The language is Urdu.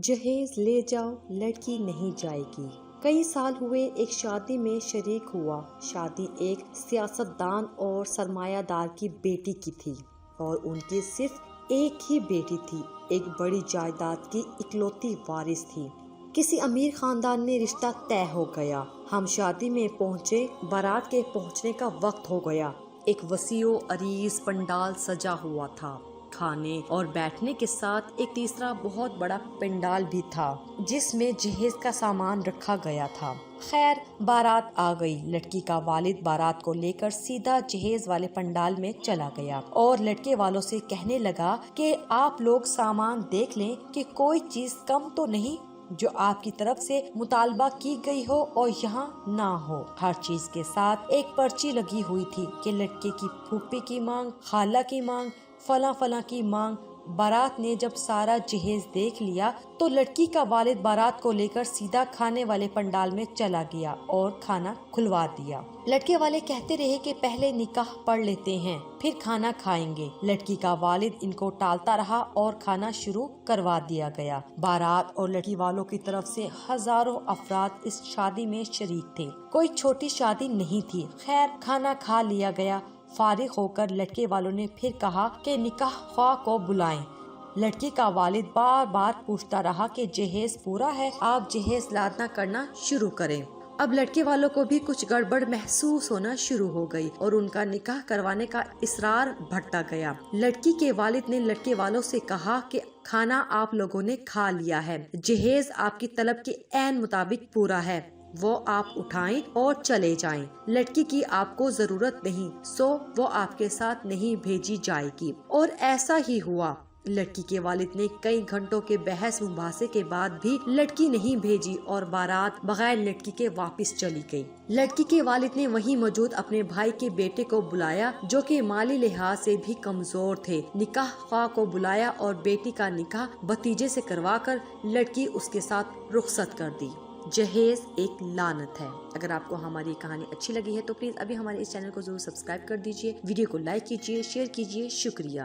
جہیز لے جاؤ لڑکی نہیں جائے گی۔ کئی سال ہوئے ایک شادی میں شریک ہوا۔ شادی ایک سیاستدان اور سرمایہ دار کی بیٹی کی تھی اور ان کی صرف ایک ہی بیٹی تھی۔ ایک بڑی جائیداد کی اکلوتی وارث تھی۔ کسی امیر خاندان میں رشتہ طے ہو گیا۔ ہم شادی میں پہنچے، بارات کے پہنچنے کا وقت ہو گیا۔ ایک وسیع و عریض پنڈال سجا ہوا تھا۔ کھانے اور بیٹھنے کے ساتھ ایک تیسرا بہت بڑا پنڈال بھی تھا جس میں جہیز کا سامان رکھا گیا تھا۔ خیر بارات آ گئی۔ لڑکی کا والد بارات کو لے کر سیدھا جہیز والے پنڈال میں چلا گیا اور لڑکے والوں سے کہنے لگا کہ آپ لوگ سامان دیکھ لیں کہ کوئی چیز کم تو نہیں جو آپ کی طرف سے مطالبہ کی گئی ہو اور یہاں نہ ہو۔ ہر چیز کے ساتھ ایک پرچی لگی ہوئی تھی کہ لڑکے کی پھوپھی کی مانگ، خالہ کی مانگ، فلاں فلاں کی مانگ۔ بارات نے جب سارا جہیز دیکھ لیا تو لڑکی کا والد بارات کو لے کر سیدھا کھانے والے پنڈال میں چلا گیا اور کھانا کھلوا دیا۔ لڑکے والے کہتے رہے کہ پہلے نکاح پڑھ لیتے ہیں پھر کھانا کھائیں گے۔ لڑکی کا والد ان کو ٹالتا رہا اور کھانا شروع کروا دیا گیا۔ بارات اور لڑکی والوں کی طرف سے ہزاروں افراد اس شادی میں شریک تھے۔ کوئی چھوٹی شادی نہیں تھی۔ خیر کھانا کھا لیا گیا۔ فارغ ہو کر لڑکے والوں نے پھر کہا کہ نکاح خواہ کو بلائیں۔ لڑکی کا والد بار بار پوچھتا رہا کہ جہیز پورا ہے، آپ جہیز لادنا کرنا شروع کریں۔ اب لڑکے والوں کو بھی کچھ گڑبڑ محسوس ہونا شروع ہو گئی اور ان کا نکاح کروانے کا اصرار بڑھتا گیا۔ لڑکی کے والد نے لڑکے والوں سے کہا کہ کھانا آپ لوگوں نے کھا لیا ہے، جہیز آپ کی طلب کے عین مطابق پورا ہے، وہ آپ اٹھائیں اور چلے جائیں۔ لڑکی کی آپ کو ضرورت نہیں، سو وہ آپ کے ساتھ نہیں بھیجی جائے گی۔ اور ایسا ہی ہوا۔ لڑکی کے والد نے کئی گھنٹوں کے بحث مباحثے کے بعد بھی لڑکی نہیں بھیجی اور بارات بغیر لڑکی کے واپس چلی گئی۔ لڑکی کے والد نے وہیں موجود اپنے بھائی کے بیٹے کو بلایا جو کہ مالی لحاظ سے بھی کمزور تھے۔ نکاح خواہ کو بلایا اور بیٹی کا نکاح بھتیجے سے کروا کر لڑکی اس کے ساتھ رخصت کر دی۔ جہیز ایک لعنت ہے۔ اگر آپ کو ہماری کہانی اچھی لگی ہے تو پلیز ابھی ہمارے اس چینل کو ضرور سبسکرائب کر دیجیے، ویڈیو کو لائک کیجیے، شیئر کیجیے۔ شکریہ۔